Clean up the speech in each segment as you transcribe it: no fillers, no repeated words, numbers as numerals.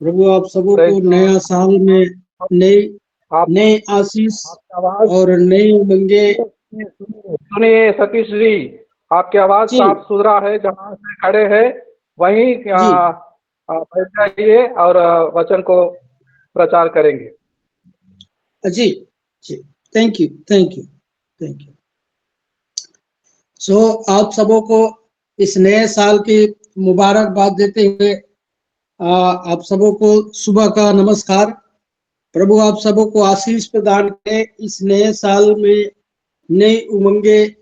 प्रभु आप सबों प्रेज को गॉड। नया साल में नई आप नई आशीष आपकी आवाज और नई उमंगे। सुनिए सतीश जी, आपकी आवाज जी साफ सुथरा है। जहाँ से खड़े हैं वहीं जी बैठ जाइए और वचन को प्रचार करेंगे। जी जी। Thank you thank you thank you. So आप सबों को इस नए साल की मुबारकबाद देते हुए आप सबों को सुबह का नमस्कार। प्रभु आप सबों को आशीष प्रदान करे इस नए साल में। नई उमंगे,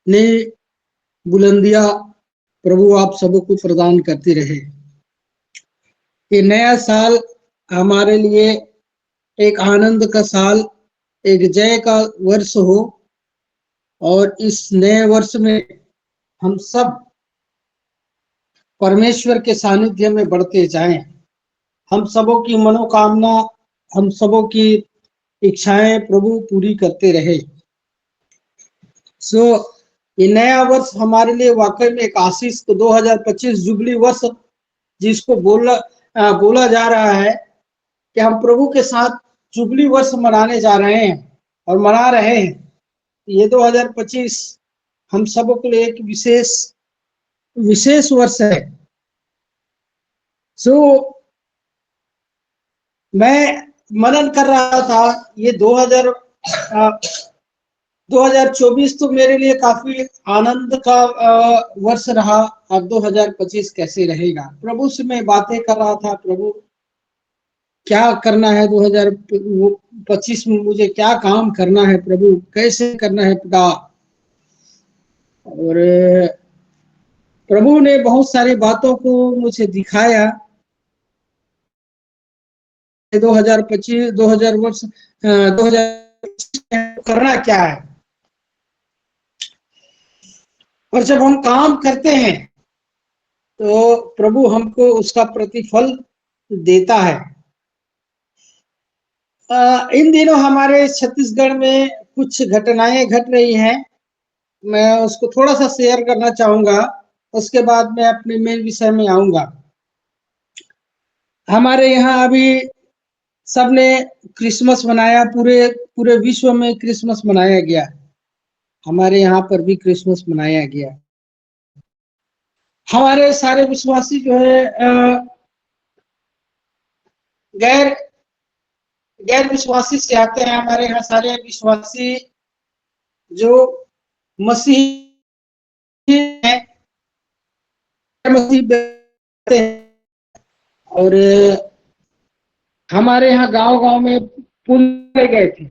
नई बुलंदियां प्रभु आप सबों को प्रदान करती रहे। ये नया साल हमारे लिए एक आनंद का साल, एक जय का वर्ष हो और इस नए वर्ष में हम सब परमेश्वर के सानिध्य में बढ़ते जाएं। हम सबों की मनोकामना, हम सबों की इच्छाएं प्रभु पूरी करते रहे। सो ये नया वर्ष हमारे लिए वाकई में एक आशीष। तो 2025 जुबली वर्ष जिसको बोला जा रहा है कि हम प्रभु के साथ जुबली वर्ष मनाने जा रहे हैं और मना रहे हैं। ये 2025 हम सबों के लिए एक विशेष विशेष वर्ष है। सो मैं मनन कर रहा था ये 2024 तो मेरे लिए काफी आनंद का वर्ष रहा। अब 2025 कैसे रहेगा, प्रभु से मैं बातें कर रहा था। प्रभु क्या करना है 2025 में, मुझे क्या काम करना है प्रभु, कैसे करना है पिता। और प्रभु ने बहुत सारी बातों को मुझे दिखाया। 2025 2000 वर्ष 2025 करना क्या है। और जब हम काम करते हैं तो प्रभु हमको उसका प्रतिफल देता है। इन दिनों हमारे छत्तीसगढ़ में कुछ घटनाएं घट रही हैं, मैं उसको थोड़ा सा शेयर करना चाहूंगा। उसके बाद मैं अपने मेन विषय में आऊंगा। हमारे यहाँ अभी सबने क्रिसमस मनाया, पूरे पूरे विश्व में क्रिसमस मनाया गया। हमारे यहाँ पर भी क्रिसमस मनाया गया। हमारे सारे विश्वासी जो है गैर गैर विश्वासी से आते हैं। हमारे यहाँ सारे विश्वासी जो मसीह हैं, मसीह हैं। और हमारे यहाँ गांव-गांव में पुल गए थे।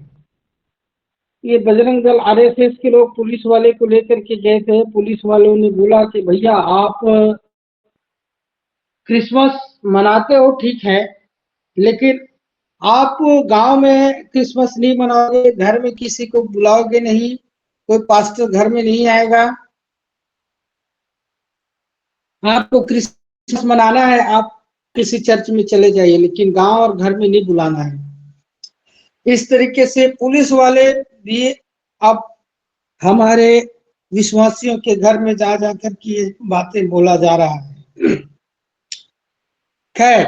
ये बजरंग दल आरएसएस के लोग पुलिस वाले को लेकर के गए थे। पुलिस वालों ने बोला कि भैया आप क्रिसमस मनाते हो ठीक है, लेकिन आप गांव में क्रिसमस नहीं मनाओगे, घर में किसी को बुलाओगे नहीं, कोई पास्टर घर में नहीं आएगा। आपको क्रिसमस मनाना है आप किसी चर्च में चले जाइए, लेकिन गांव और घर में नहीं बुलाना है। इस तरीके से पुलिस वाले भी अब हमारे विश्वासियों के घर में जा जाकर के ये बातें बोला जा रहा है। खैर,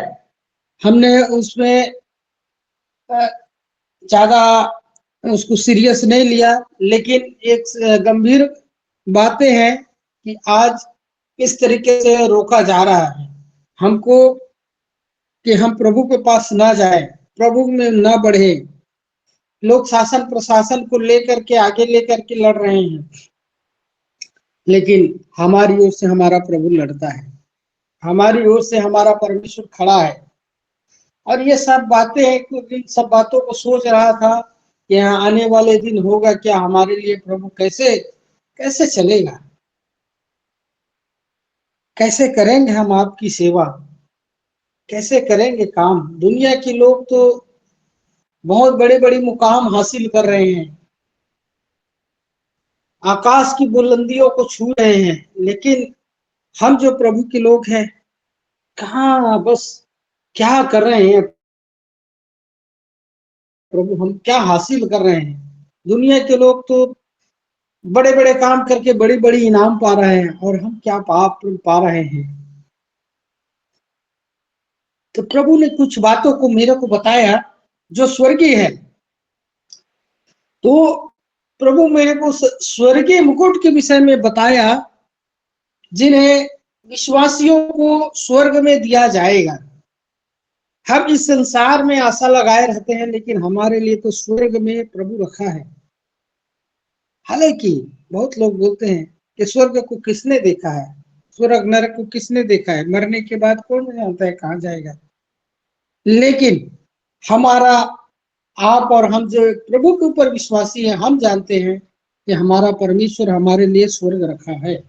हमने उसमें ज्यादा उसको सीरियस नहीं लिया, लेकिन एक गंभीर बातें हैं कि आज इस तरीके से रोका जा रहा है हमको कि हम प्रभु के पास ना जाए, प्रभु में ना बढ़े। लोग शासन प्रशासन को लेकर के आगे लेकर के लड़ रहे हैं, लेकिन हमारी ओर से हमारा प्रभु लड़ता है, हमारी ओर से हमारा परमेश्वर खड़ा है। और ये सब बातें हैं, इन सब बातों को सोच रहा था कि यहाँ आने वाले दिन होगा क्या हमारे लिए, प्रभु कैसे कैसे चलेगा, कैसे करेंगे हम आपकी सेवा, कैसे करेंगे काम। दुनिया के लोग तो बहुत बड़े बड़े मुकाम हासिल कर रहे हैं, आकाश की बुलंदियों को छू रहे हैं, लेकिन हम जो प्रभु के लोग हैं कहाँ, बस क्या कर रहे हैं प्रभु, हम क्या हासिल कर रहे हैं। दुनिया के लोग तो बड़े बड़े काम करके बड़ी बड़ी इनाम पा रहे हैं, और हम क्या पा रहे हैं। तो प्रभु ने कुछ बातों को मेरे को बताया जो स्वर्गीय है। तो प्रभु मेरे को स्वर्गीय मुकुट के विषय में बताया, जिन्हें विश्वासियों को स्वर्ग में दिया जाएगा। हम इस संसार में आशा लगाए रहते हैं, लेकिन हमारे लिए तो स्वर्ग में प्रभु रखा है। हालांकि बहुत लोग बोलते हैं कि स्वर्ग को किसने देखा है, स्वर्ग नरक को किसने देखा है, मरने के बाद कौन जानता है कहाँ जाएगा। लेकिन हमारा, आप और हम जो प्रभु के ऊपर विश्वासी हैं, हम जानते हैं कि हमारा परमेश्वर हमारे लिए स्वर्ग रखा है।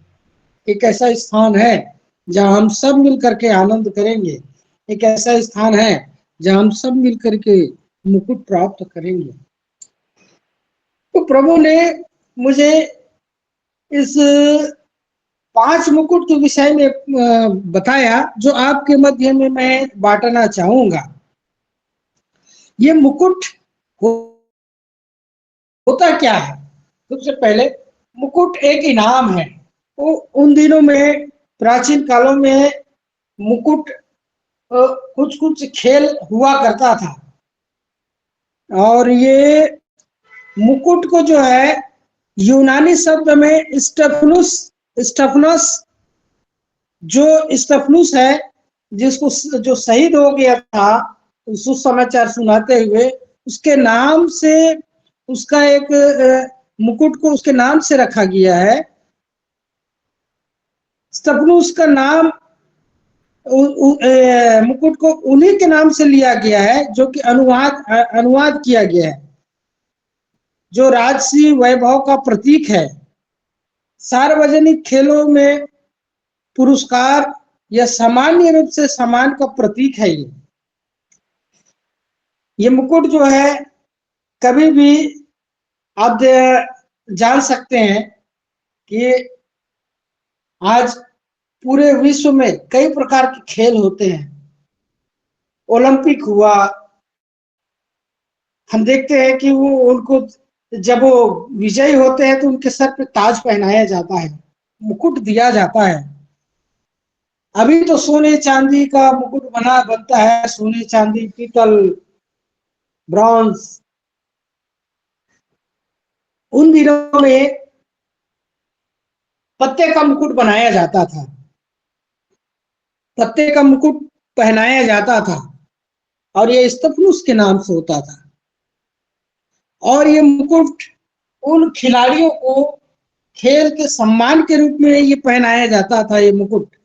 एक ऐसा स्थान है जहां हम सब मिल करके आनंद करेंगे। एक ऐसा स्थान है जहां हम सब मिल करके मुकुट प्राप्त करेंगे। तो प्रभु ने मुझे इस 5 मुकुट के विषय में बताया, जो आपके मध्य में मैं बांटना चाहूंगा। ये मुकुट होता क्या है? सबसे पहले मुकुट एक इनाम है। वो उन दिनों में, प्राचीन कालों में मुकुट कुछ कुछ खेल हुआ करता था, और ये मुकुट को जो है यूनानी शब्द में स्टेफनुस, स्टेफनस, जो स्टेफनुस है, जिसको जो शहीद हो गया था सुसमाचार सुनाते हुए, उसके नाम से उसका एक मुकुट को उसके नाम से रखा गया है। स्टेफनुस का नाम मुकुट को उन्हीं के नाम से लिया गया है, जो कि अनुवाद किया गया है, जो राजसी वैभव का प्रतीक है। सार्वजनिक खेलों में पुरस्कार या सामान्य रूप से सम्मान का प्रतीक है। ये मुकुट जो है, कभी भी आप जान सकते हैं कि आज पूरे विश्व में कई प्रकार के खेल होते हैं। ओलंपिक हुआ, हम देखते हैं कि वो उनको जब वो विजयी होते हैं तो उनके सर पे ताज पहनाया जाता है, मुकुट दिया जाता है। अभी तो सोने चांदी का मुकुट बनता है, सोने चांदी, पीतल, ब्रॉन्ज। उन दिनों में पत्ते का मुकुट बनाया जाता था, पत्ते का मुकुट पहनाया जाता था, और ये स्टेफनुस के नाम से होता था। और ये मुकुट उन खिलाड़ियों को खेल के सम्मान के रूप में ये पहनाया जाता था। ये मुकुट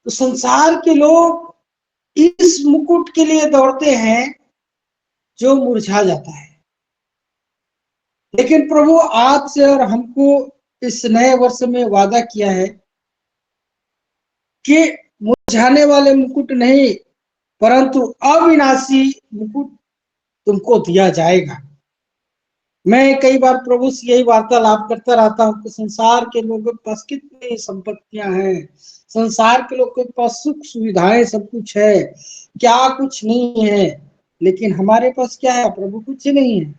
तो संसार के लोग इस मुकुट के लिए दौड़ते हैं जो मुरझा जाता है, लेकिन प्रभु आपसे और हमको इस नए वर्ष में वादा किया है कि मुरझाने वाले मुकुट नहीं, परंतु अविनाशी मुकुट तुमको दिया जाएगा। मैं कई बार प्रभु से यही वार्तालाप करता रहता हूँ कि संसार के लोगों के पास कितनी संपत्तियां हैं, संसार के लोगों के पास सुख सुविधाएं सब कुछ है, क्या कुछ नहीं है। लेकिन हमारे पास क्या है? प्रभु कुछ नहीं है।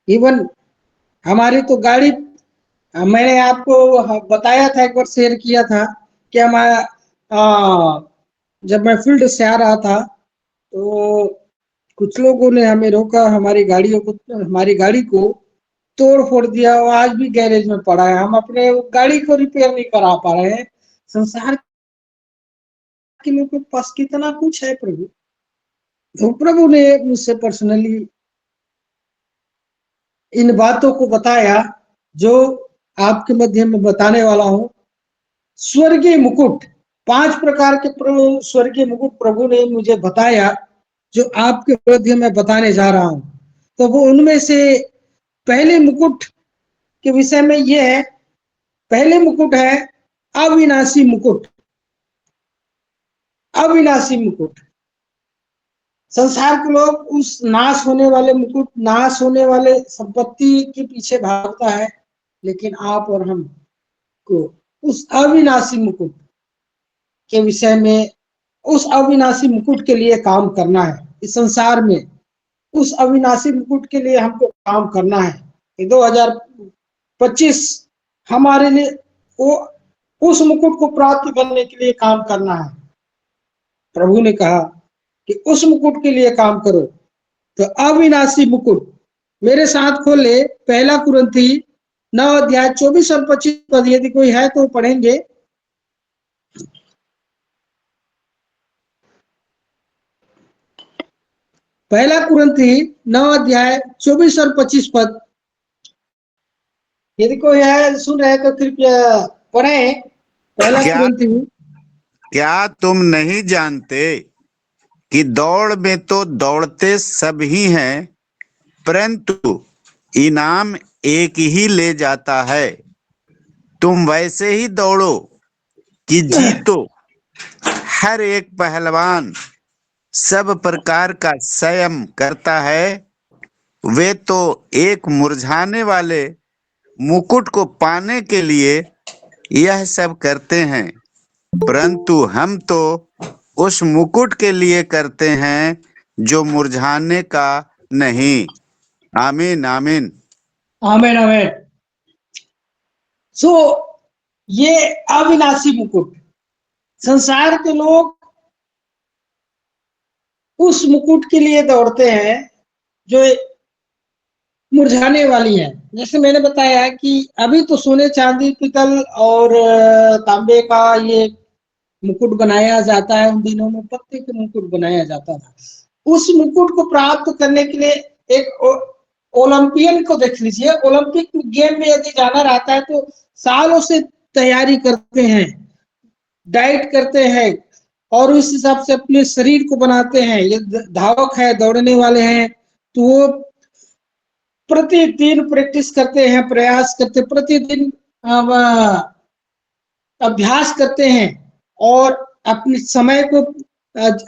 इवन हमारी तो गाड़ी, मैंने आपको बताया था, एक बार शेयर किया था कि हमारा, जब मैं फील्ड से आ रहा था तो कुछ लोगों ने हमें रोका, हमारी गाड़ी को तोड़ फोड़ दिया। वो आज भी गैरेज में पड़ा है, हम अपने गाड़ी को रिपेयर नहीं करा पा रहे हैं। संसार के लोगों के पास कितना कुछ है प्रभु। तो प्रभु ने मुझसे पर्सनली इन बातों को बताया जो आपके मध्य में बताने वाला हूं। स्वर्गीय मुकुट, 5 प्रकार के स्वर्गीय मुकुट प्रभु ने मुझे बताया, जो आपके मध्य में बताने जा रहा हूं। तो वो उनमें से पहले मुकुट के विषय में ये है। पहले मुकुट है अविनाशी मुकुट। अविनाशी मुकुट, संसार के लोग उस नाश होने वाले मुकुट, नाश होने वाले संपत्ति के पीछे भागता है, लेकिन आप और हम को उस अविनाशी मुकुट के विषय में, उस अविनाशी मुकुट के लिए काम करना है। इस संसार में उस अविनाशी मुकुट के लिए हमको काम करना है। 2025 हमारे लिए वो उस मुकुट को प्राप्त करने के लिए काम करना है। प्रभु ने कहा कि उस मुकुट के लिए काम करो। तो अविनाशी मुकुट मेरे साथ खोले, पहला कुरिन्थी 9 अध्याय 24 और 25 पद, यदि कोई है तो पढ़ेंगे। पहला कुरिन्थी 9 अध्याय 24 और 25 पद, यदि कोई है सुन रहे तो कृपया पढ़ें। पहला क्या कुरिन्थी क्या तुम नहीं जानते कि दौड़ में तो दौड़ते सब ही हैं, परंतु इनाम एक ही ले जाता है। तुम वैसे ही दौड़ो कि जीतो। हर एक पहलवान सब प्रकार का संयम करता है। वे तो एक मुरझाने वाले मुकुट को पाने के लिए यह सब करते हैं, परंतु हम तो उस मुकुट के लिए करते हैं जो मुरझाने का नहीं। आमीन आमीन। आमेन आमेन। सो ये अविनाशी मुकुट, संसार के लोग उस मुकुट के लिए दौड़ते हैं जो मुरझाने वाली है। जैसे मैंने बताया कि अभी तो सोने चांदी पीतल और तांबे का ये मुकुट बनाया जाता है। उन दिनों में पत्ते के मुकुट बनाया जाता था। उस मुकुट को प्राप्त करने के लिए एक ओलंपियन को देख लीजिए। ओलंपिक गेम में यदि जाना रहता है तो सालों से तैयारी करते हैं, डाइट करते हैं और उस हिसाब से अपने शरीर को बनाते हैं। ये धावक है, दौड़ने वाले हैं, तो वो प्रतिदिन प्रैक्टिस करते हैं, प्रयास करते, प्रतिदिन अभ्यास करते हैं और अपने समय को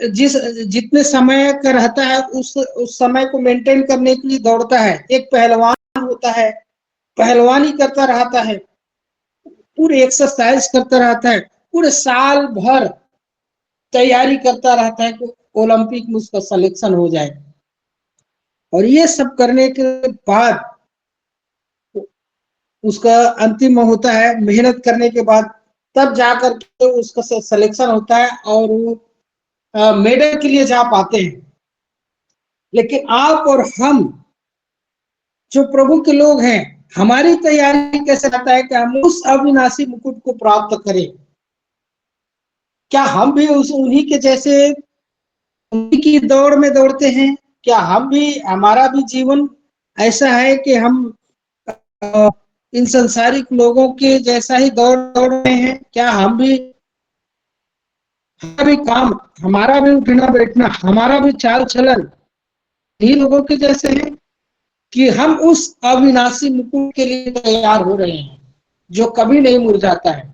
जिस जितने समय का रहता है उस समय को मेंटेन करने के लिए दौड़ता है। एक पहलवान होता है, पहलवानी करता रहता है, पूरे एक्सरसाइज करता रहता है, पूरे साल भर तैयारी करता रहता है कि ओलंपिक में उसका सिलेक्शन हो जाए। और ये सब करने के बाद उसका अंतिम होता है, मेहनत करने के बाद तब जाकर के उसका सिलेक्शन होता है और वो मेडल के लिए जा पाते हैं। लेकिन आप और हम जो प्रभु के लोग हैं, हमारी तैयारी कैसे रहता है कि हम उस अविनाशी मुकुट को प्राप्त करें। क्या हम भी उस उन्हीं के जैसे उन्हीं की दौड़ में दौड़ते हैं? क्या हम भी, हमारा भी जीवन ऐसा है कि हम इन संसारिक लोगों के जैसा ही दौड़ रहे हैं? क्या हम भी, हमारा भी काम, हमारा भी उठना बैठना, हमारा भी चाल चलन ही लोगों के जैसे है कि हम उस अविनाशी मुकुट के लिए तैयार हो रहे हैं जो कभी नहीं मुरझाता है?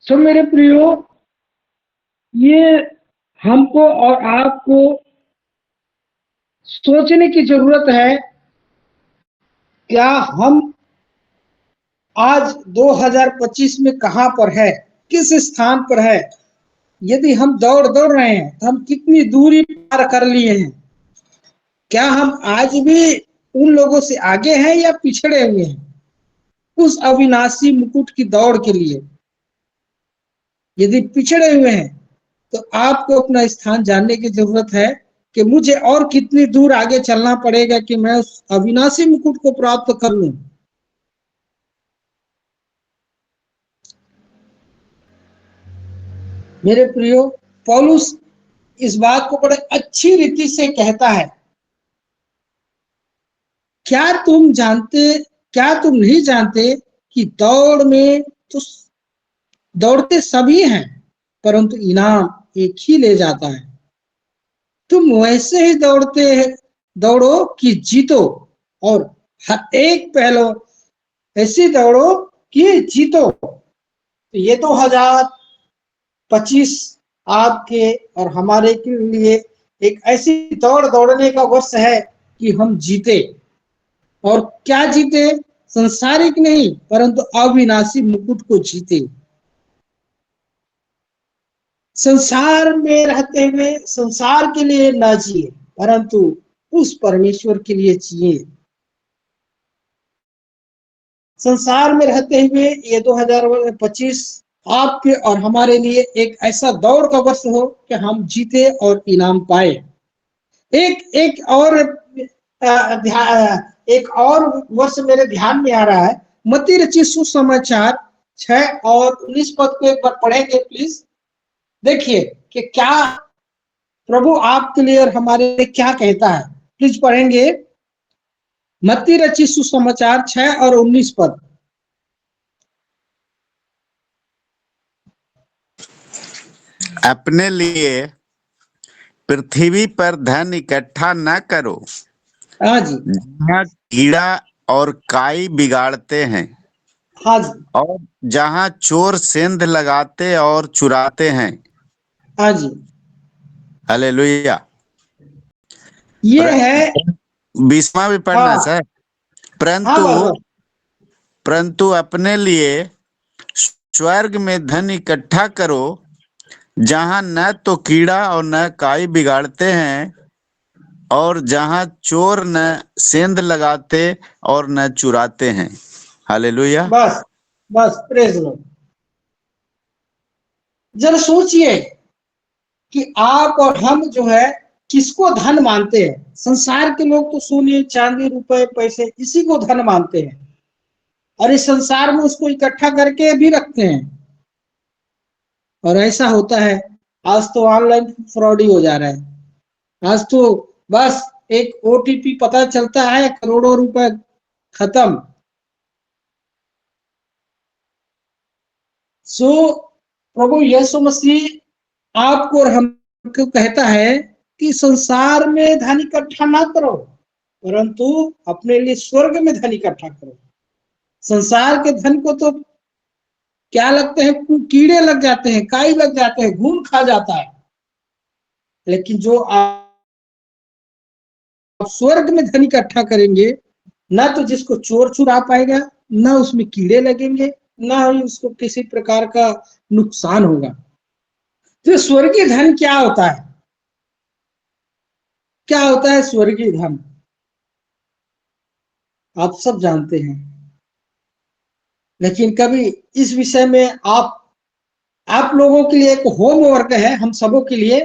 सो मेरे प्रियो, ये हमको और आपको सोचने की जरूरत है, क्या हम आज 2025 में कहां पर है, किस स्थान पर है? यदि हम दौड़ रहे हैं तो हम कितनी दूरी पार कर लिए हैं? क्या हम आज भी उन लोगों से आगे हैं या पिछड़े हुए हैं उस अविनाशी मुकुट की दौड़ के लिए? यदि पिछड़े हुए हैं तो आपको अपना स्थान जानने की जरूरत है कि मुझे और कितनी दूर आगे चलना पड़ेगा कि मैं उस अविनाशी मुकुट को प्राप्त कर लूं। मेरे प्रियो, पौलुस इस बात को बड़े अच्छी रीति से कहता है। क्या तुम नहीं जानते कि दौड़ में तो दौड़ते सभी हैं, परंतु इनाम एक ही ले जाता है। तुम वैसे ही दौड़ो कि जीतो, और हर एक पहलू ऐसी दौड़ो कि जीतो। तो ये 2025 आपके और हमारे के लिए एक ऐसी दौड़ दौड़ने का वर्ष है कि हम जीते। और क्या जीते? संसारिक नहीं, परंतु अविनाशी मुकुट को जीते। संसार में रहते हुए संसार के लिए ना जिए, परंतु उस परमेश्वर के लिए जिए। संसार में रहते हुए ये 2025 आपके और हमारे लिए एक ऐसा दौड़ का वर्ष हो कि हम जीते और इनाम पाए। एक और एक और वर्ष मेरे ध्यान में आ रहा है। मत्ती रचित सुसमाचार 6 और 19 पद को एक बार पढ़ेंगे प्लीज। देखिए कि क्या प्रभु आपके लिए और हमारे लिए क्या कहता है। प्लीज पढ़ेंगे मत्ती रचित सुसमाचार 6 और 19 पद। अपने लिए पृथ्वी पर धन इकट्ठा न करो, हाँ जी, जहाँ कीड़ा और काई बिगाड़ते हैं हाँ जी, और जहाँ चोर सेंध लगाते और चुराते हैं। हाँ जी, हालेलुया। ये है। 20वां भी पढ़ना है हाँ, सर। हाँ परंतु बाबा, परंतु अपने लिए स्वर्ग में धन इकट्ठा करो, जहाँ न तो कीड़ा और न काई बिगाड़ते हैं और जहाँ चोर न सेंध लगाते और न चुराते हैं। हालेलुया। बस बस, प्रेज लॉर्ड। जरा सोचिए कि आप और हम जो है किसको धन मानते हैं। संसार के लोग तो सोने चांदी रुपए पैसे इसी को धन मानते हैं और इस संसार में उसको इकट्ठा करके भी रखते हैं। और ऐसा होता है, आज तो ऑनलाइन फ्रॉड ही हो जा रहा है। आज तो बस एक ओटीपी पता चलता है, करोड़ों रुपए खत्म। सो प्रभु यीशु मसीह आपको और हमको कहता है कि संसार में धन इकट्ठा ना करो, परंतु अपने लिए स्वर्ग में धन इकट्ठा करो। संसार के धन को तो क्या लगते हैं, कीड़े लग जाते हैं, काई लग जाते हैं, घून खा जाता है। लेकिन जो आप स्वर्ग में धन इकट्ठा करेंगे, ना तो जिसको चोर चुरा पाएगा, ना उसमें कीड़े लगेंगे, ना ही उसको किसी प्रकार का नुकसान होगा। तो स्वर्गीय धन क्या होता है? क्या होता है स्वर्गीय धन? आप सब जानते हैं, लेकिन कभी इस विषय में आप लोगों के लिए एक होमवर्क है, हम सबों के लिए,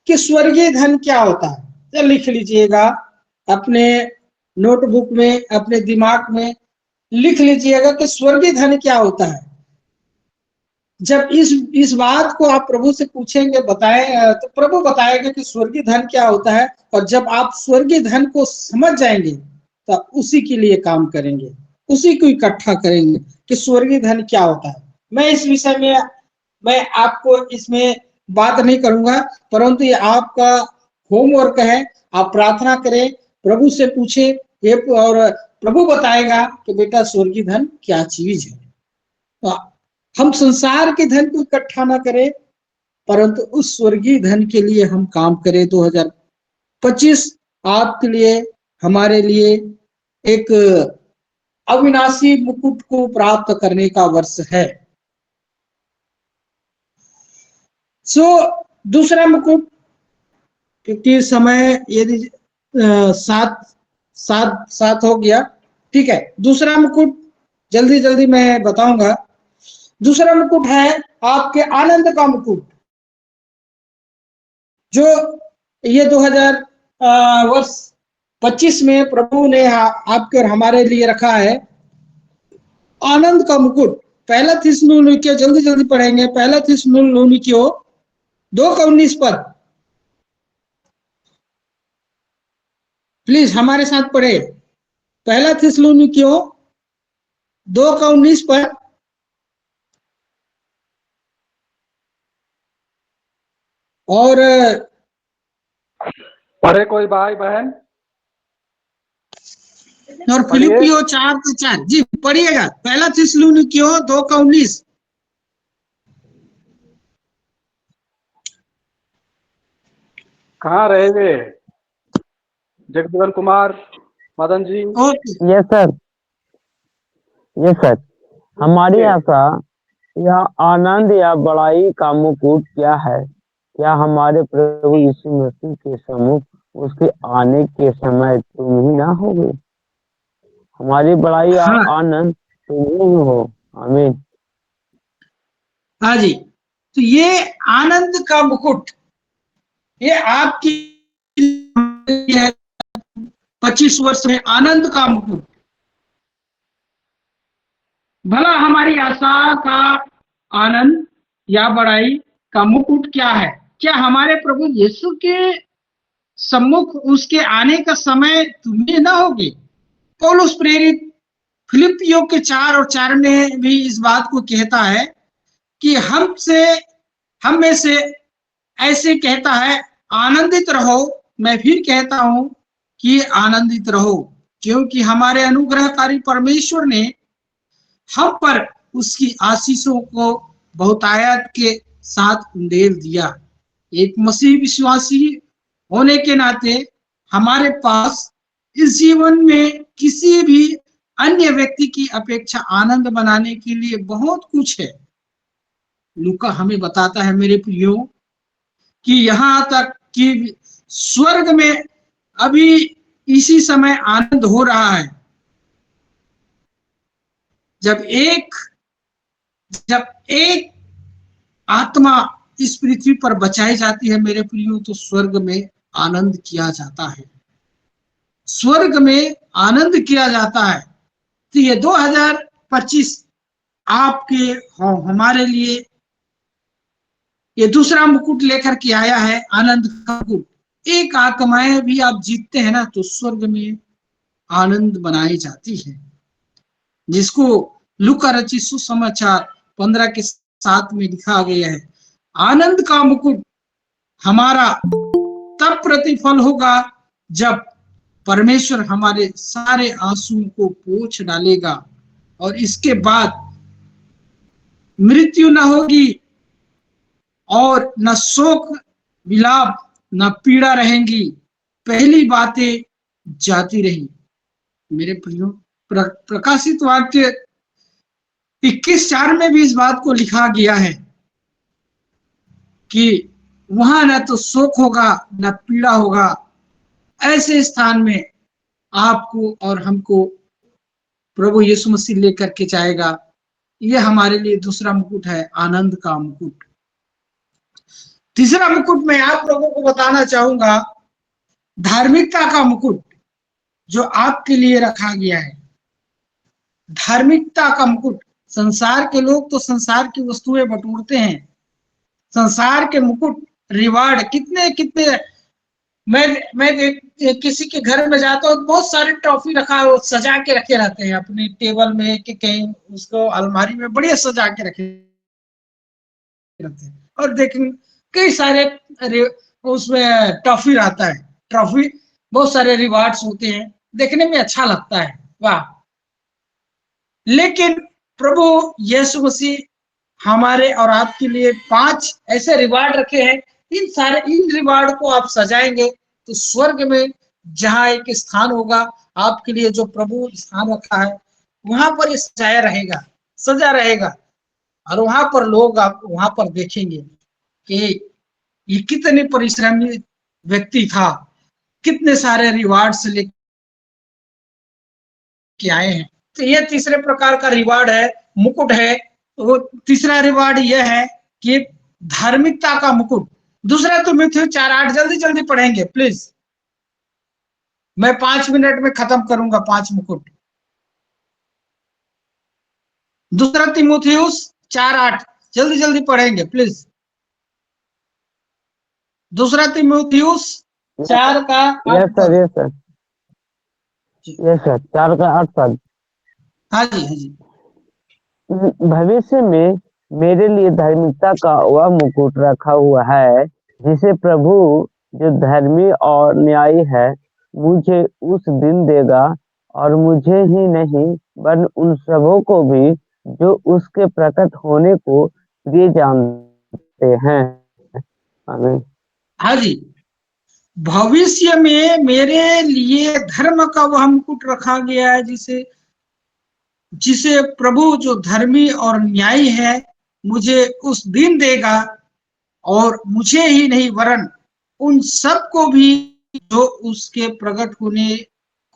कि स्वर्गीय धन क्या होता है। तो लिख लीजिएगा अपने नोटबुक में, अपने दिमाग में लिख लीजिएगा कि स्वर्गीय धन क्या होता है। जब इस बात को आप प्रभु से पूछेंगे, बताएं, तो प्रभु बताएगा कि स्वर्गीय धन क्या होता है। और जब आप स्वर्गीय धन को समझ जाएंगे तो उसी के लिए काम करेंगे, उसी को इकट्ठा करेंगे कि स्वर्गीय धन क्या होता है। मैं इस विषय में मैं आपको इसमें बात नहीं करूंगा, परंतु ये आपका होमवर्क है। आप प्रार्थना करें, प्रभु से पूछे, ये और प्रभु बताएगा कि बेटा स्वर्गीय धन क्या चीज है। तो हम संसार के धन को इकट्ठा ना करें, परंतु उस स्वर्गीय धन के लिए हम काम करें। 2025 आपके लिए, हमारे लिए एक अविनाशी मुकुट को प्राप्त करने का वर्ष है। सो दूसरा मुकुट, क्योंकि समय यदि सात सात सात हो गया, ठीक है। दूसरा मुकुट जल्दी जल्दी मैं बताऊंगा। दूसरा मुकुट है आपके आनंद का मुकुट, जो ये 2025 में प्रभु ने आपके और हमारे लिए रखा है। आनंद का मुकुट, पहला थिस्सलुनीकियों, जल्दी जल्दी पढ़ेंगे, पहला थिस्सलुनीकियों 2 का 19 पद। प्लीज हमारे साथ पढ़े, पहला थिस्सलुनीकियों 2 का 19 पद। और पढ़े कोई भाई बहन? फिलिपियो 4 का 4। जी पढ़िएगा, पहला थिस्सलुनीकियों 2 का 19। कहाँ रहे वे Jagjivan Kumar, Madan ji? Okay, yes sir, yes sir. हमारी आशा यह आनंद या बड़ाई का मुकुट क्या है? क्या हमारे प्रभु यीशु मसीह के सम्मुख उसके आने के समय तुम ही ना होगे? हमारी बड़ाई और हाँ आनंद तुम्हें ही हो। आमीन। हाँ जी, तो ये आनंद का मुकुट, ये आपकी है 25 वर्ष में आनंद का मुकुट। भला हमारी आशा का आनंद या बड़ाई का मुकुट क्या है? क्या हमारे प्रभु यीशु के सम्मुख उसके आने का समय तुम्हें ना होगी? पौलुस प्रेरित फिलिपियों के 4 और 4 में भी इस बात को कहता है कि हम में से ऐसे कहता है, आनंदित रहो। मैं फिर कहता हूं कि आनंदित रहो, क्योंकि हमारे अनुग्रहकारी परमेश्वर ने हम पर उसकी आशीषों को बहुतायत के साथ उंडेल दिया। एक मसीह विश्वासी होने के नाते हमारे पास इस जीवन में किसी भी अन्य व्यक्ति की अपेक्षा आनंद मनाने के लिए बहुत कुछ है। लूका हमें बताता है, मेरे प्रियो, कि यहां तक कि स्वर्ग में अभी इसी समय आनंद हो रहा है। जब एक आत्मा इस पृथ्वी पर बचाई जाती है मेरे प्रियो, तो स्वर्ग में आनंद किया जाता है, स्वर्ग में आनंद किया जाता है। तो ये 2025 आपके हमारे लिए ये दूसरा मुकुट लेकर के आया है, आनंद का मुकुट। एक आत्माएं भी आप जीतते हैं ना, तो स्वर्ग में आनंद बनाई जाती है, जिसको लूका रचित सुसमाचार 15 के 7 में लिखा गया है। आनंद का मुकुट हमारा तब प्रतिफल होगा जब परमेश्वर हमारे सारे आंसुओं को पोंछ डालेगा, और इसके बाद मृत्यु न होगी और न शोक विलाप न पीड़ा रहेंगी, पहली बातें जाती रही। मेरे प्रियो, प्रकाशित वाक्य 21:4 में भी इस बात को लिखा गया है कि वहां न तो शोक होगा न पीड़ा होगा। ऐसे स्थान में आपको और हमको प्रभु यीशु मसीह लेकर के जाएगा। यह हमारे लिए दूसरा मुकुट है, आनंद का मुकुट। तीसरा मुकुट मैं आप लोगों को बताना चाहूंगा, धार्मिकता का मुकुट जो आपके लिए रखा गया है। धार्मिकता का मुकुट। संसार के लोग तो संसार की वस्तुएं बटोरते हैं, संसार के मुकुट, रिवार्ड, कितने कितने। मैं किसी के घर में जाता हूँ, बहुत सारे ट्रॉफी रखा है, वो सजा के रखे रहते हैं अपने टेबल में, कि कहीं उसको अलमारी में बढ़िया सजा के रखे रहते हैं। और देखें कई सारे उसमें ट्रॉफी रहता है, ट्रॉफी, बहुत सारे रिवार्ड्स होते हैं, देखने में अच्छा लगता है, वाह। लेकिन प्रभु यीशु मसीह हमारे और आपके लिए 5 ऐसे रिवार्ड रखे हैं। इन रिवार्ड को आप सजाएंगे तो स्वर्ग में जहां एक स्थान होगा आपके लिए, जो प्रभु स्थान रखा है, वहां पर ये सजा रहेगा। और वहां पर लोग आप वहां पर देखेंगे कि ये कितने परिश्रमी व्यक्ति था, कितने सारे रिवार्ड्स लेके आए हैं। तो ये तीसरे प्रकार का रिवार्ड है, मुकुट है। तो वो तीसरा रिवार्ड यह है कि धार्मिकता का मुकुट। दूसरा तो थिमुथियुस 4:8 जल्दी जल्दी पढ़ेंगे प्लीज, मैं 5 मिनट में खत्म करूंगा 5 मुकुट। दूसरा तीमुथियुस 4:8 जल्दी जल्दी पढ़ेंगे प्लीज। दूसरा तीमुथियुस 4 का 8 yes sir, yes sir, yes sir, 4 का 8 पद। हाँ जी, हाँ जी। भविष्य में मेरे लिए धार्मिकता का वह मुकुट रखा हुआ है, जिसे प्रभु जो धर्मी और न्यायी है मुझे उस दिन देगा, और मुझे ही नहीं वरन उन सबों को भी जो उसके प्रकट होने को प्रिय जानते हैं। आमीन। हाँ जी, भविष्य में मेरे लिए धर्म का वह मुकुट रखा गया है, जिसे प्रभु जो धर्मी और न्यायी है मुझे उस दिन देगा, और मुझे ही नहीं वरन उन सब को भी जो उसके प्रकट होने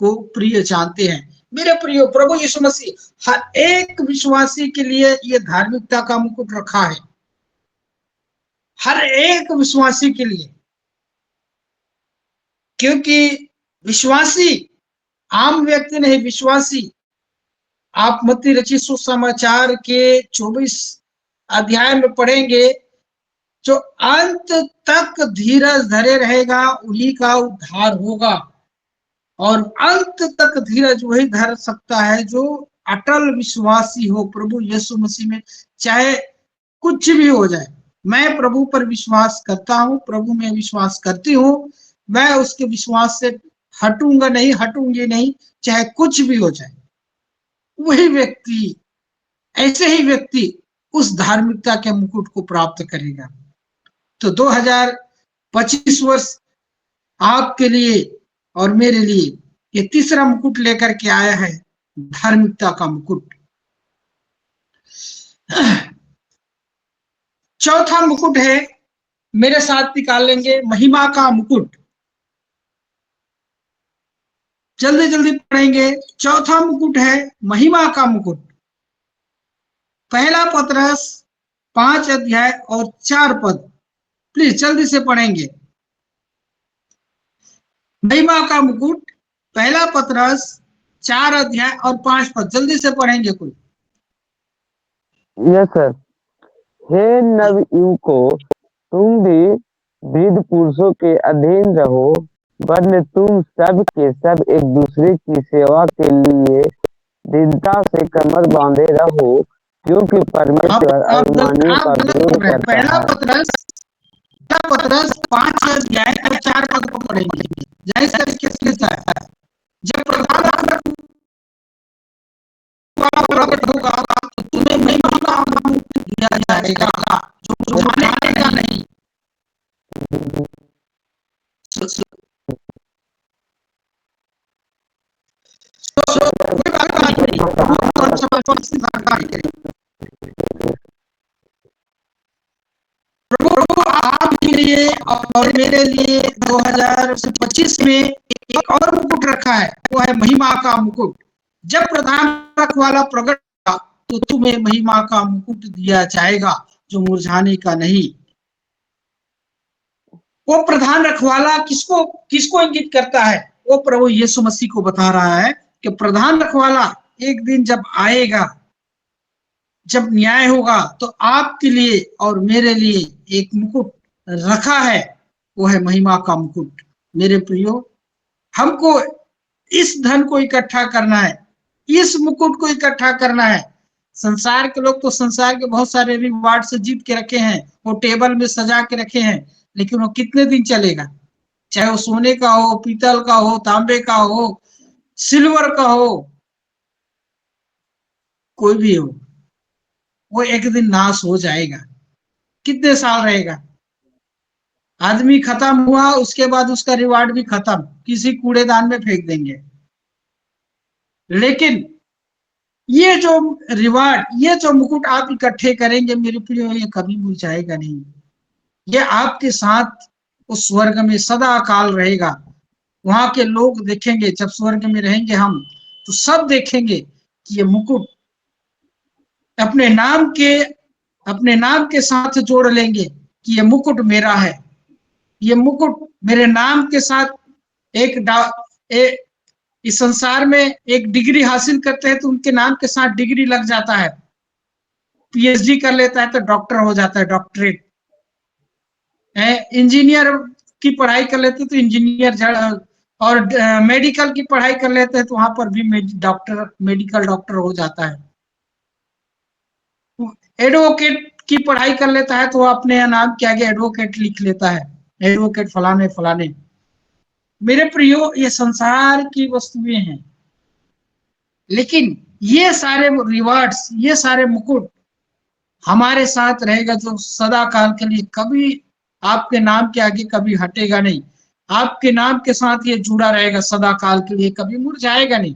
को प्रिय जानते हैं। मेरे प्रियो, प्रभु यीशु मसीह हर एक विश्वासी के लिए ये धार्मिकता का मुकुट रखा है, हर एक विश्वासी के लिए। क्योंकि विश्वासी आम व्यक्ति नहीं, विश्वासी, आप मत्ती रचित सुसमाचार के 24 अध्याय में पढ़ेंगे, जो अंत तक धीरज धरे रहेगा उन्हीं का उद्धार होगा। और अंत तक धीरज वही धर सकता है जो अटल विश्वासी हो प्रभु यीशु मसीह में, चाहे कुछ भी हो जाए। मैं प्रभु पर विश्वास करता हूं, प्रभु में विश्वास करती हूं, मैं उसके विश्वास से हटूंगा नहीं, हटूंगी नहीं, चाहे कुछ भी हो जाए। वही व्यक्ति, ऐसे ही व्यक्ति उस धार्मिकता के मुकुट को प्राप्त करेगा। तो 2025 वर्ष आपके लिए और मेरे लिए ये तीसरा मुकुट लेकर के आया है, धार्मिकता का मुकुट। चौथा मुकुट है, मेरे साथ निकाल लेंगे, महिमा का मुकुट। जल्दी जल्दी पढ़ेंगे। चौथा मुकुट है महिमा का मुकुट। पहला पतरस 5 अध्याय और 4 पद, प्लीज जल्दी से पढ़ेंगे। महिमा का मुकुट, पहला पतरस 4 अध्याय और 5 पद, जल्दी से पढ़ेंगे कोई। Yes sir. हे नवयुवकों, तुम भी वृद्ध पुरुषों के अधीन रहो, वरन तुम सब के सब एक दूसरे की सेवा के लिए दृढ़ता से कमर बांधे रहो, क्योंकि परमेश्वर अभिमानियों का विरोध करता पहला है। पतरस 5 अध्याय और 4 पद को पढ़ेंगे। जैसे लिखा है, जब प्रधान प्रकट होगा तो तुम्हें महिमा का मुकुट दिया जाएगा, जो मानेगा नहीं। प्रभु आपके लिए और मेरे लिए 2025 में एक और मुकुट रखा है, वो है महिमा का मुकुट। जब प्रधान रखवाला प्रकट होगा तो तुम्हें महिमा का मुकुट दिया जाएगा, जो मुरझाने का नहीं। वो प्रधान रखवाला किसको किसको इंगित करता है? वो प्रभु यीशु मसीह को बता रहा है कि प्रधान रखवाला एक दिन जब आएगा, जब न्याय होगा, तो आपके लिए और मेरे लिए एक मुकुट रखा है, वो है महिमा का मुकुट। मेरे प्रियो, हमको इस धन को इकट्ठा करना है, इस मुकुट को इकट्ठा करना है। संसार के लोग तो संसार के बहुत सारे रिवार्ड से जीत के रखे हैं, वो टेबल में सजा के रखे हैं, लेकिन वो कितने दिन चलेगा? चाहे वो सोने का हो, पीतल का हो, तांबे का हो, सिल्वर का हो, कोई भी हो, वो एक दिन नाश हो जाएगा। कितने साल रहेगा? आदमी खत्म हुआ, उसके बाद उसका रिवार्ड भी खत्म, किसी कूड़ेदान में फेंक देंगे। लेकिन ये जो रिवार्ड, ये जो मुकुट आप इकट्ठे करेंगे मेरे प्रियो, ये कभी मुरझाएगा नहीं। ये आपके साथ उस स्वर्ग में सदा काल रहेगा। वहां के लोग देखेंगे, जब स्वर्ग में रहेंगे हम, तो सब देखेंगे कि ये मुकुट अपने नाम के साथ जोड़ लेंगे कि ये मुकुट मेरा है। ये मुकुट मेरे नाम के साथ इस संसार में एक डिग्री हासिल करते हैं तो उनके नाम के साथ डिग्री लग जाता है। पीएचडी कर लेता है तो डॉक्टर हो जाता है, डॉक्टरेट। इंजीनियर की पढ़ाई कर लेते तो इंजीनियर, और मेडिकल की पढ़ाई कर लेते हैं तो वहां पर भी मेडिकल डॉक्टर हो जाता है। एडवोकेट की पढ़ाई कर लेता है तो अपने नाम के आगे एडवोकेट लिख लेता है, एडवोकेट फलाने फलाने। मेरे प्रियो, ये संसार की वस्तुएं हैं, लेकिन ये सारे रिवार्ड्स, ये सारे मुकुट हमारे साथ रहेगा, जो सदा काल के लिए कभी आपके नाम के आगे कभी हटेगा नहीं। आपके नाम के साथ ये जुड़ा रहेगा सदा काल के लिए, कभी मुरझाएगा नहीं।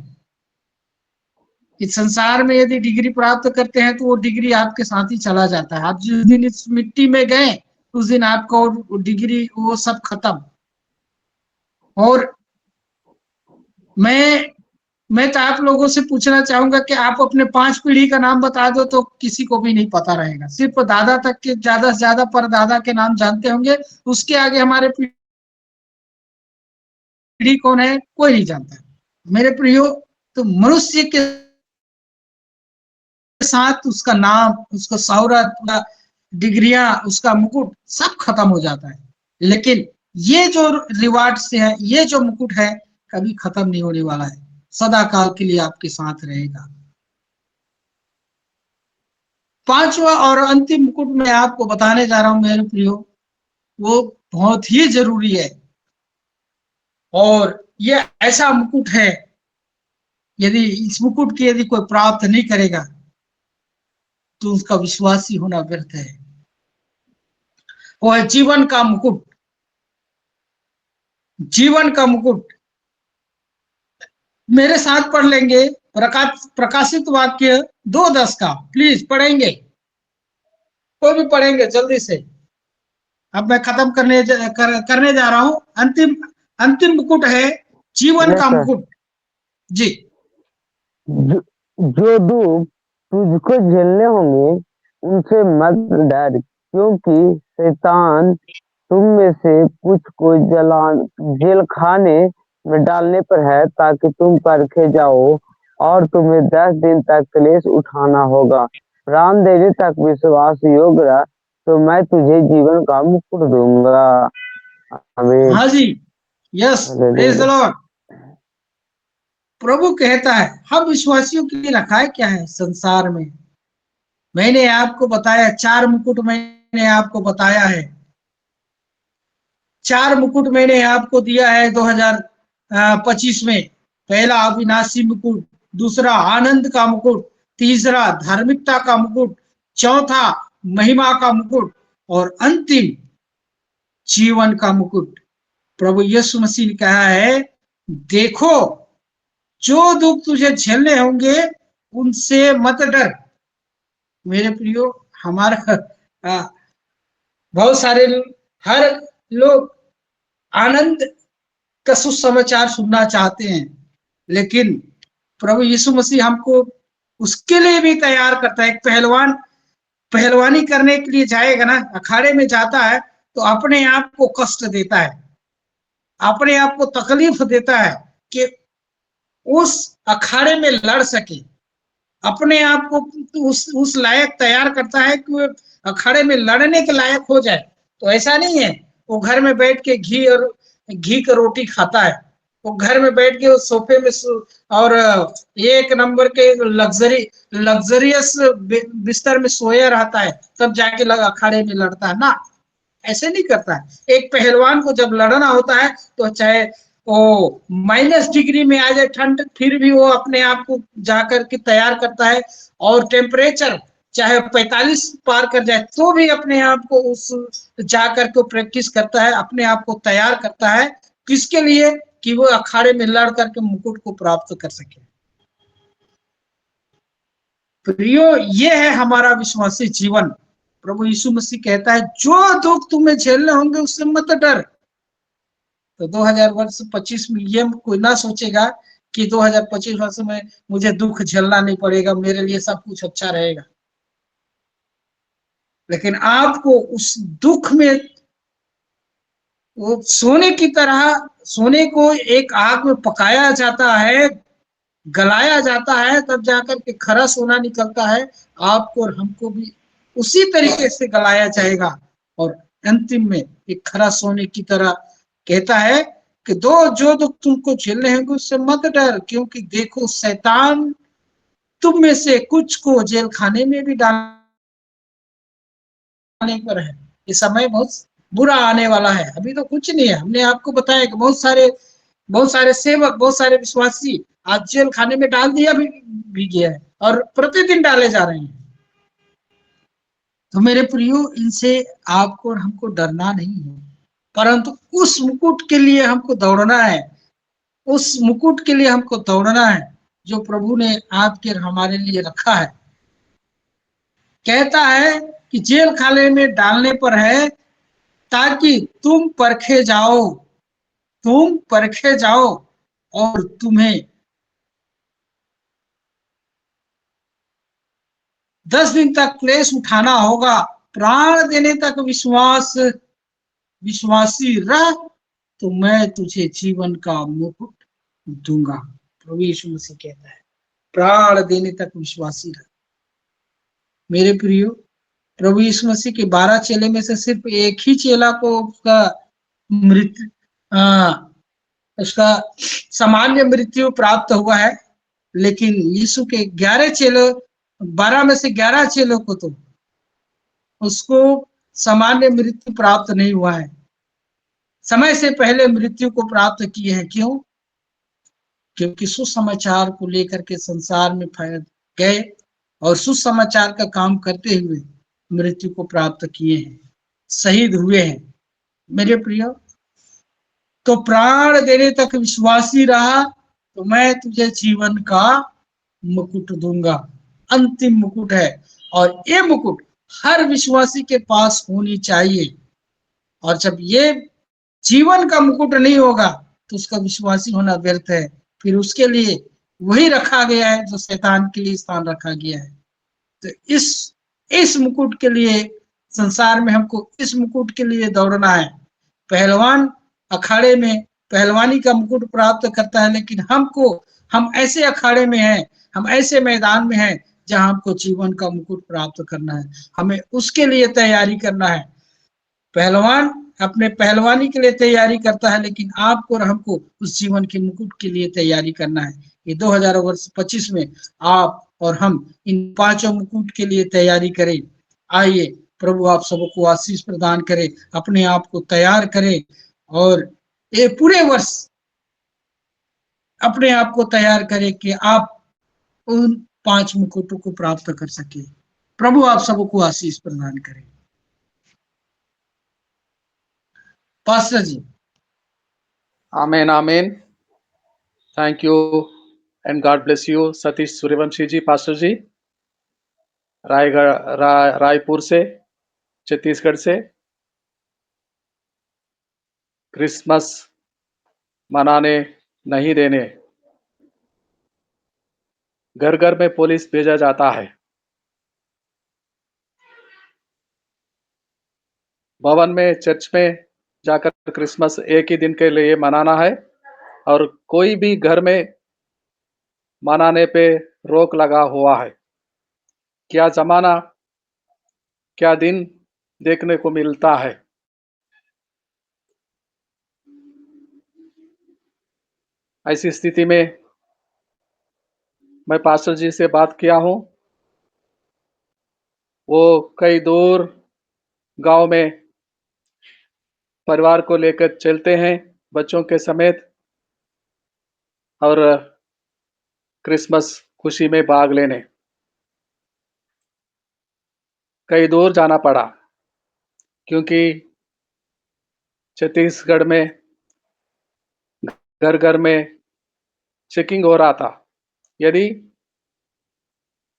इस संसार में यदि डिग्री प्राप्त करते हैं तो वो डिग्री आपके साथ ही चला जाता है। आप जिस दिन इस मिट्टी में गए उस दिन आपको डिग्री वो सब खत्म। और मैं मैं तो आप लोगों से पूछना चाहूंगा कि आप अपने 5 पीढ़ी का नाम बता दो तो किसी को भी नहीं पता रहेगा। सिर्फ दादा तक के, ज्यादा से ज्यादा परदादा के नाम जानते होंगे, उसके आगे हमारे पीढ़ी कौन है कोई नहीं जानता। मेरे प्रियो, तो मनुष्य के साथ उसका नाम, उसका शौहरत, डिग्रियां, उसका मुकुट सब खत्म हो जाता है, लेकिन ये जो रिवार्ड से है, ये जो मुकुट है, कभी खत्म नहीं होने वाला है, सदा काल के लिए आपके साथ रहेगा। पांचवा और अंतिम मुकुट मैं आपको बताने जा रहा हूं मेरे प्रियो, वो बहुत ही जरूरी है, और ये ऐसा मुकुट है, यदि इस मुकुट की यदि कोई प्राप्त नहीं करेगा तो उसका विश्वासी होना व्यर्थ है। वो है जीवन का मुकुट। जीवन का मुकुट मेरे साथ पढ़ लेंगे, प्रकाशित वाक्य 2:10 का, प्लीज पढ़ेंगे, कोई भी पढ़ेंगे जल्दी से। अब मैं खत्म करने जा रहा हूं। अंतिम अंतिम मुकुट है जीवन यस का सर। मुकुट। जी, जो दुख तुझको झेलने होंगे उनसे मत डर, क्योंकि शैतान तुम में से कुछ को जेल खाने में डालने पर है, ताकि तुम परखे जाओ, और तुम्हें 10 दिन तक क्लेश उठाना होगा। प्राण देने तक विश्वास योग्य रह, तो मैं तुझे जीवन का मुकुट दूंगा। आमीन। हाँ जी, yes, praise the hallelujah. Lord. प्रभु कहता है हम विश्वासियों के लिए रखा है क्या है संसार में। मैंने आपको बताया 4 मुकुट, मैंने आपको बताया है 4 मुकुट मैंने आपको दिया है 2025 में। पहला अविनाशी मुकुट, दूसरा आनंद का मुकुट, तीसरा धार्मिकता का मुकुट, चौथा महिमा का मुकुट, और अंतिम जीवन का मुकुट। प्रभु यीशु मसीह ने कहा है, देखो जो दुख तुझे झेलने होंगे उनसे मत डर। मेरे प्रियो, हमारा बहुत सारे हर लोग आनंद का सुसमाचार सुनना चाहते हैं, लेकिन प्रभु यीशु मसीह हमको उसके लिए भी तैयार करता है। एक पहलवान पहलवानी करने के लिए जाएगा ना, अखाड़े में जाता है तो अपने आप को कष्ट देता है, अपने आप को तकलीफ देता है कि उस अखाड़े में लड़ सके, अपने आप को उस लायक तैयार करता है कि वो अखाड़े में लड़ने के लायक हो जाए। तो ऐसा नहीं है वो घर में बैठ के घी का रोटी खाता है, वो घर में बैठ के उस सोफे में और एक नंबर के लग्जरियस बिस्तर में सोया रहता है, तब जाके अखाड़े में लड़ता है ना, ऐसे नहीं करता है। एक पहलवान को जब लड़ना होता है तो चाहे वो -डिग्री में आ जाए ठंड, फिर भी वो अपने आप को जाकर के तैयार करता है, और टेम्परेचर चाहे 45 पार कर जाए तो भी अपने आप को उस जाकर के प्रैक्टिस करता है, अपने आप को तैयार करता है, किसके लिए, कि वो अखाड़े में लड़ करके मुकुट को प्राप्त कर सके। प्रियो, ये है हमारा विश्वासी जीवन। प्रभु यीशु मसीह कहता है जो दुख तुम्हें झेलने होंगे उससे मत डर। तो 2025 में ये कोई ना सोचेगा कि 2025 वर्ष में मुझे दुख झेलना नहीं पड़ेगा, मेरे लिए सब कुछ अच्छा रहेगा, लेकिन आपको उस दुख में वो सोने की तरह, सोने को एक आग में पकाया जाता है, गलाया जाता है, तब जाकर के खरा सोना निकलता है। आपको और हमको भी उसी तरीके से गलाया जाएगा, और अंतिम में एक खरा सोने की तरह कहता है कि जो दुख तुमको झेलने होंगे उससे मत डर, क्योंकि देखो शैतान तुम में से कुछ को जेल खाने में भी डालने पर है। ये समय बहुत बुरा आने वाला है, अभी तो कुछ नहीं है। हमने आपको बताया कि बहुत सारे सेवक, बहुत सारे विश्वासी आज जेल खाने में डाल दिया भी गया है, और प्रतिदिन डाले जा रहे हैं। तो मेरे प्रियो, इनसे आपको और हमको डरना नहीं है, परंतु उस मुकुट के लिए हमको दौड़ना है, उस मुकुट के लिए हमको दौड़ना है जो प्रभु ने आपके हमारे लिए रखा है। कहता है कि जेल खाने में डालने पर है ताकि तुम परखे जाओ, तुम परखे जाओ, और तुम्हें 10 दिन तक क्लेश उठाना होगा, प्राण देने तक विश्वासी रह, तो मैं तुझे जीवन का मुकुट दूंगा। प्रभु यीशु मसीह कहता है, प्राण देने तक विश्वासी रह। मेरे प्रियो, प्रभु यीशु मसीह के 12 चेले में से सिर्फ एक ही चेला को उसका सामान्य मृत्यु प्राप्त हुआ है, लेकिन यीशु के 11 चेलों, 12 में से 11 चेलों को तो उसको सामान्य मृत्यु प्राप्त नहीं हुआ है, समय से पहले मृत्यु को प्राप्त किए हैं। क्यों? क्योंकि सुसमाचार को लेकर के संसार में गए और सुसमाचार का काम करते हुए मृत्यु को प्राप्त किए हैं, शहीद हुए हैं। मेरे प्रियो, तो प्राण देने तक विश्वासी रहा, तो मैं तुझे जीवन का मुकुट दूंगा। अंतिम मुकुट है, और ये मुकुट हर विश्वासी के पास होनी चाहिए। और जब ये जीवन का मुकुट नहीं होगा, तो उसका विश्वासी होना व्यर्थ है। फिर उसके लिए वही रखा गया है जो शैतान के लिए स्थान रखा गया है। तो इस मुकुट के लिए संसार में हमको इस मुकुट के लिए दौड़ना है। पहलवान अखाड़े में पहलवानी का मुकुट प्राप्त करता है, लेकिन हम ऐसे अखाड़े में हैं, हम ऐसे मैदान में हैं जहां हमको जीवन का मुकुट प्राप्त करना है। हमें उसके लिए तैयारी करना है। पहलवान अपने पहलवानी के लिए तैयारी करता है, लेकिन आपको और हमको उस जीवन के मुकुट के लिए तैयारी करना है। ये 2025 में आप और हम इन 5 मुकुट के लिए तैयारी करें। आइए, प्रभु आप सबको आशीष प्रदान करे, अपने आप को तैयार करे और ये पूरे वर्ष अपने आप को तैयार करे कि आप उन 5 मुकुटों को प्राप्त कर सके। प्रभु आप सबको आशीष प्रदान करे। Pastor ji. Amen amen. Thank you and God bless you Satish Suryavanshi ji, pastor ji, Raipur से, छत्तीसगढ़ से। क्रिसमस मनाने नहीं देने, घर घर में पुलिस भेजा जाता है। भवन में, चर्च में जाकर क्रिसमस एक ही दिन के लिए मनाना है, और कोई भी घर में मनाने पे रोक लगा हुआ है। क्या जमाना, क्या दिन देखने को मिलता है। ऐसी स्थिति में मैं पास्टर जी से बात किया हूँ। वो कई दूर गांव में परिवार को लेकर चलते हैं, बच्चों के समेत, और क्रिसमस खुशी में भाग लेने कई दूर जाना पड़ा, क्योंकि छत्तीसगढ़ में घर घर में चेकिंग हो रहा था। यदि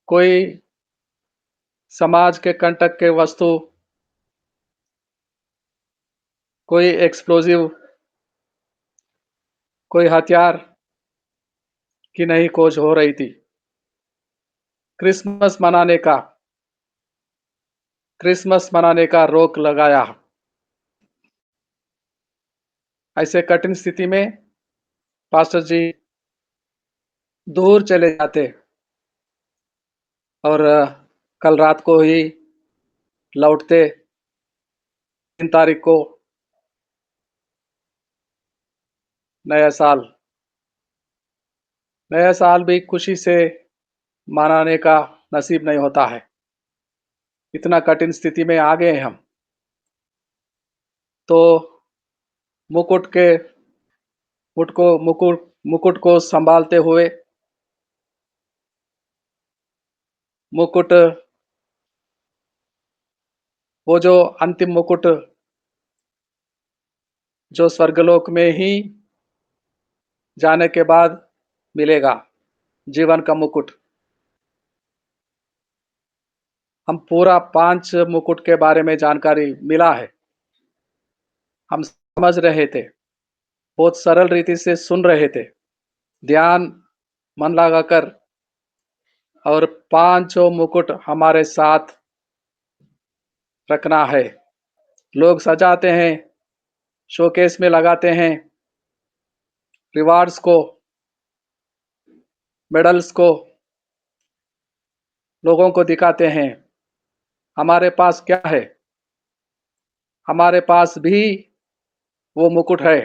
कोई समाज के कंटक के वस्तु, कोई एक्सप्लोजिव, कोई हथियार की नहीं खोज हो रही थी। क्रिसमस मनाने का रोक लगाया। ऐसे कठिन स्थिति में पास्टर जी दूर चले जाते, और कल रात को ही लौटते। 3 तारीख को नया साल भी खुशी से मनाने का नसीब नहीं होता है। इतना कठिन स्थिति में आ गए हम। तो मुकुट को संभालते हुए, मुकुट, वो जो अंतिम मुकुट जो स्वर्गलोक में ही जाने के बाद मिलेगा, जीवन का मुकुट। हम पूरा 5 मुकुट के बारे में जानकारी मिला है, हम समझ रहे थे, बहुत सरल रीति से सुन रहे थे, ध्यान मन लगाकर और 5 मुकुट हमारे साथ रखना है। लोग सजाते हैं, शोकेस में लगाते हैं, रिवार्ड्स को, मेडल्स को लोगों को दिखाते हैं। हमारे पास क्या है? हमारे पास भी वो मुकुट है।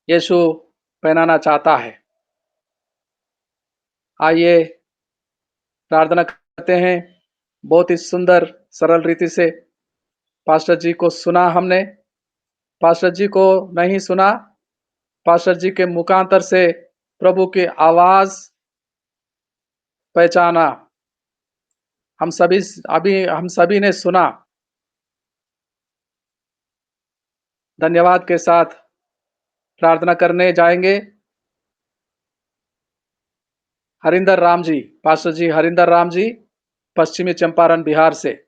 यीशु पहनाना चाहता है। आइए प्रार्थना करते हैं। बहुत ही सुंदर सरल रीति से पास्टर जी को सुना हमने। पास्टर जी को नहीं सुना, पास्टर जी के मुखांतर से प्रभु की आवाज पहचाना। हम सभी ने सुना। धन्यवाद के साथ प्रार्थना करने जाएंगे। हरिंदर राम जी, पास्टर जी हरिंदर राम जी, पश्चिमी चंपारण बिहार से।